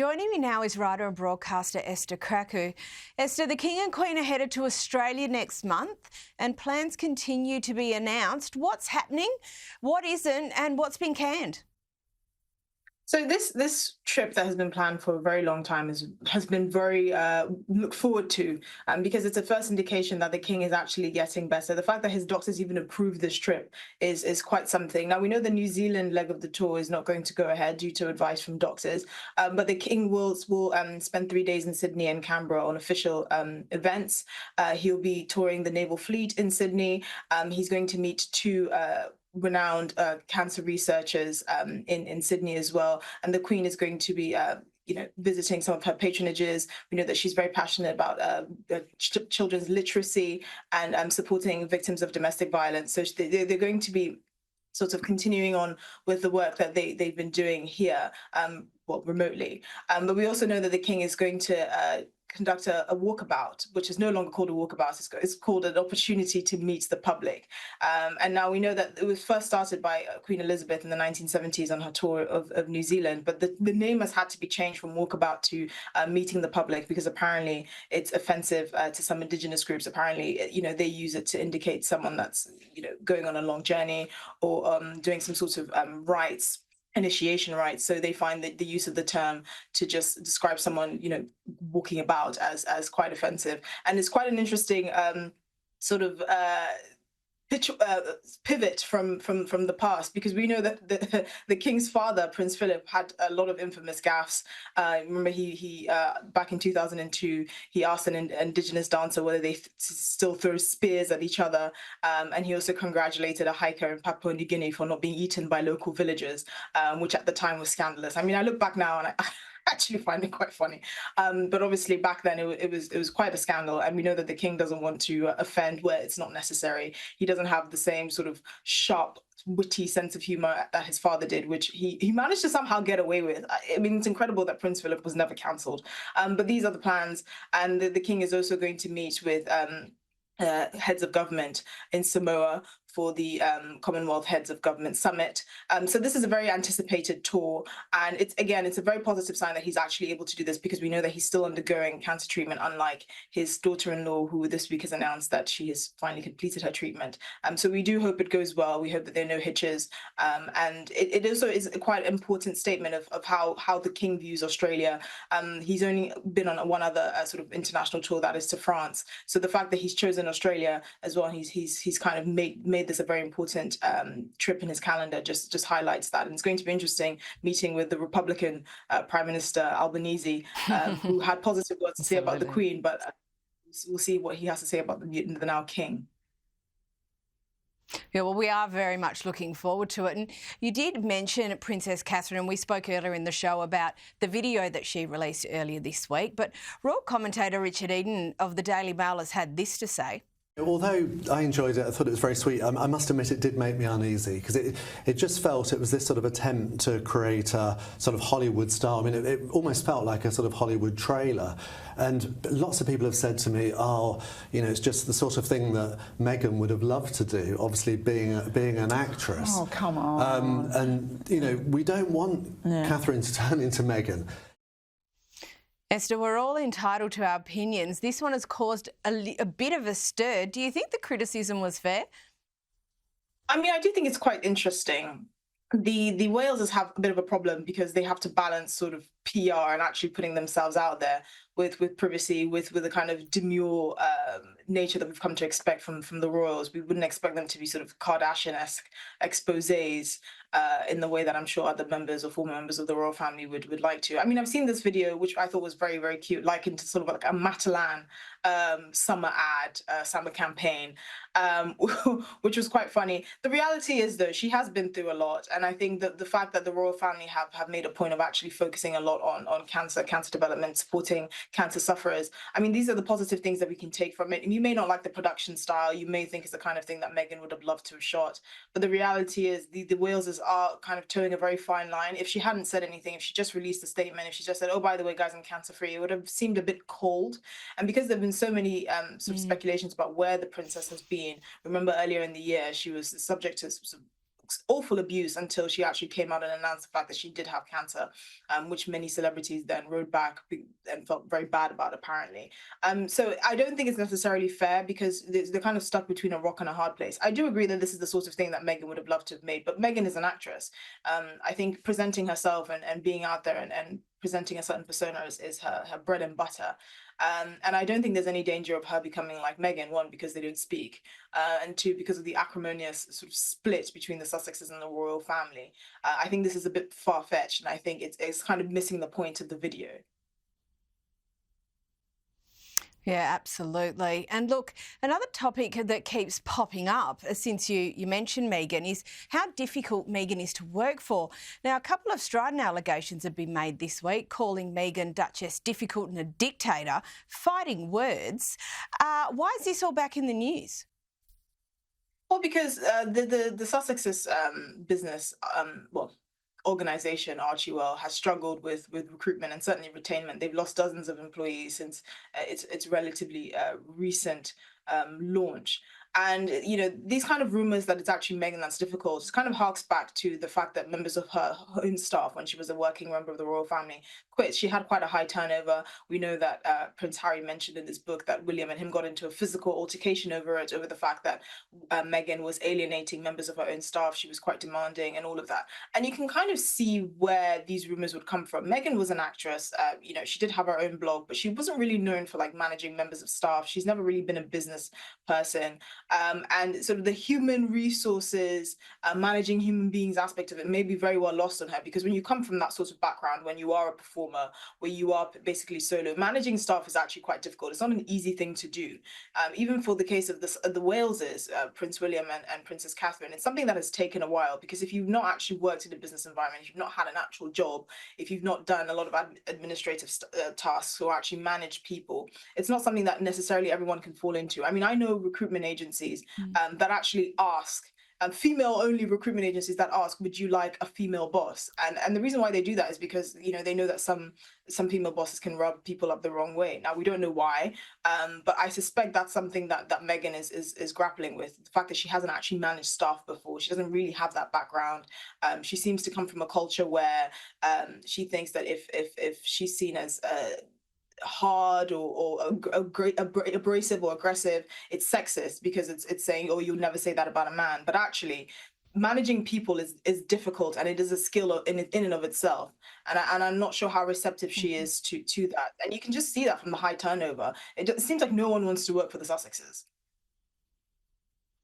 Joining me now is writer and broadcaster Esther Kraku. Esther, the King and Queen are headed to Australia next month and plans continue to be announced. What's happening, what isn't, and what's been canned? So this trip that has been planned for a very long time has been very looked forward to, because it's a first indication that the king is actually getting better. The fact that his doctors even approved this trip is quite something. Now we know the New Zealand leg of the tour is not going to go ahead due to advice from doctors, but the king will spend 3 days in Sydney and Canberra on official events. He'll be touring the naval fleet in Sydney. He's going to meet two renowned cancer researchers in Sydney as well. And the Queen is going to be visiting some of her patronages. We know that she's very passionate about children's literacy and supporting victims of domestic violence. So they're going to be sort of continuing on with the work that they've been doing here, remotely. But we also know that the King is going to conduct a walkabout, which is no longer called a walkabout. It's called an opportunity to meet the public. And now we know that it was first started by Queen Elizabeth in the 1970s on her tour of New Zealand, but the name has had to be changed from walkabout to meeting the public, because apparently it's offensive to some Indigenous groups. Apparently, they use it to indicate someone that's, going on a long journey or doing some sort of initiation rites. So they find that the use of the term to just describe someone, walking about as quite offensive. And it's quite an interesting sort of pivot from the past, because we know that the king's father, Prince Philip, had a lot of infamous gaffes. Remember, he back in 2002, he asked an Indigenous dancer whether they still throw spears at each other, and he also congratulated a hiker in Papua New Guinea for not being eaten by local villagers, which at the time was scandalous. I mean, I look back now and I actually find it quite funny, but obviously back then it was quite a scandal, and we know that the king doesn't want to offend where it's not necessary. He doesn't have the same sort of sharp, witty sense of humor that his father did, which he managed to somehow get away with. I mean, it's incredible that Prince Philip was never cancelled. But these are the plans, and the king is also going to meet with heads of government in Samoa for the Commonwealth Heads of Government Summit. So this is a very anticipated tour, and it's a very positive sign that he's actually able to do this, because we know that he's still undergoing cancer treatment, unlike his daughter-in-law, who this week has announced that she has finally completed her treatment. So we do hope it goes well. We hope that there are no hitches, and it also is a quite important statement of how the king views Australia. He's only been on one other sort of international tour, that is to France. So the fact that he's chosen Australia as well, he's kind of made this a very important trip in his calendar, just highlights that. And it's going to be interesting meeting with the Republican Prime Minister Albanese, who had positive words to say about the Queen, but we'll see what he has to say about the now king. Yeah, well, we are very much looking forward to it. And you did mention Princess Catherine, and we spoke earlier in the show about the video that she released earlier this week. But royal commentator Richard Eden of the Daily Mail has had this to say. Although I enjoyed it, I thought it was very sweet, I must admit it did make me uneasy, because it just felt it was this sort of attempt to create a sort of Hollywood style. I mean, it almost felt like a sort of Hollywood trailer. And lots of people have said to me, oh, it's just the sort of thing that Meghan would have loved to do, obviously being an actress. Oh, come on. And, we don't want Catherine to turn into Meghan. Esther, we're all entitled to our opinions. This one has caused a bit of a stir. Do you think the criticism was fair? I mean, I do think it's quite interesting. The Walesers have a bit of a problem, because they have to balance sort of PR and actually putting themselves out there with privacy, with the kind of demure nature that we've come to expect from the royals. We wouldn't expect them to be sort of Kardashian-esque exposés in the way that I'm sure other members or former members of the royal family would like to. I mean, I've seen this video, which I thought was very, very cute, likened to sort of like a Matalan summer summer campaign, which was quite funny. The reality is, though, she has been through a lot, and I think that the fact that the royal family have made a point of actually focusing a lot on cancer development, supporting cancer sufferers. I mean, these are the positive things that we can take from it. And you may not like the production style. You may think it's the kind of thing that Meghan would have loved to have shot. But the reality is the Walesers are kind of towing a very fine line. If she hadn't said anything, if she just released a statement, if she just said, oh, by the way, guys, I'm cancer-free, it would have seemed a bit cold. And because there have been so many sort of speculations about where the princess has been, remember earlier in the year, she was subject to awful abuse until she actually came out and announced the fact that she did have cancer, which many celebrities then rode back and felt very bad about, apparently. So I don't think it's necessarily fair, because they're kind of stuck between a rock and a hard place. I do agree that this is the sort of thing that Meghan would have loved to have made, but Meghan is an actress. I think presenting herself and being out there and presenting a certain persona is her bread and butter. And I don't think there's any danger of her becoming like Meghan, one, because they don't speak, and two, because of the acrimonious sort of split between the Sussexes and the royal family. I think this is a bit far-fetched, and I think it's kind of missing the point of the video. Yeah, absolutely. And look, another topic that keeps popping up since you mentioned Meghan is how difficult Meghan is to work for. Now, a couple of strident allegations have been made this week, calling Meghan Duchess Difficult and a dictator, fighting words. Why is this all back in the news? Well, because the Sussexes business, organization, Archewell, has struggled with recruitment and certainly retainment. They've lost dozens of employees since its relatively recent launch. And, you know, these kind of rumors that it's actually Meghan that's difficult, it kind of harks back to the fact that members of her own staff, when she was a working member of the royal family, quit. She had quite a high turnover. We know that Prince Harry mentioned in this book that William and him got into a physical altercation over the fact that Meghan was alienating members of her own staff. She was quite demanding and all of that. And you can kind of see where these rumors would come from. Meghan was an actress. You know, she did have her own blog, but she wasn't really known for like managing members of staff. She's never really been a business person. And sort of the human resources, managing human beings aspect of it may be very well lost on her, because when you come from that sort of background, when you are a performer, where you are basically solo, managing staff is actually quite difficult. It's not an easy thing to do. Even for the case of the Waleses, Prince William and Princess Catherine, it's something that has taken a while, because if you've not actually worked in a business environment, if you've not had an actual job, if you've not done a lot of administrative tasks or actually managed people, it's not something that necessarily everyone can fall into. I mean, I know recruitment agencies that actually ask, female-only recruitment agencies that ask, would you like a female boss? And the reason why they do that is because, you know, they know that some female bosses can rub people up the wrong way. Now, we don't know why, but I suspect that's something that Meghan is grappling with. The fact that she hasn't actually managed staff before. She doesn't really have that background. She seems to come from a culture where she thinks that if she's seen as hard or abrasive or aggressive, it's sexist, because it's saying, oh, you'll never say that about a man. But actually, managing people is difficult, and it is a skill in and of itself. And I'm not sure how receptive she is to that. And you can just see that from the high turnover. It seems like no one wants to work for the Sussexes.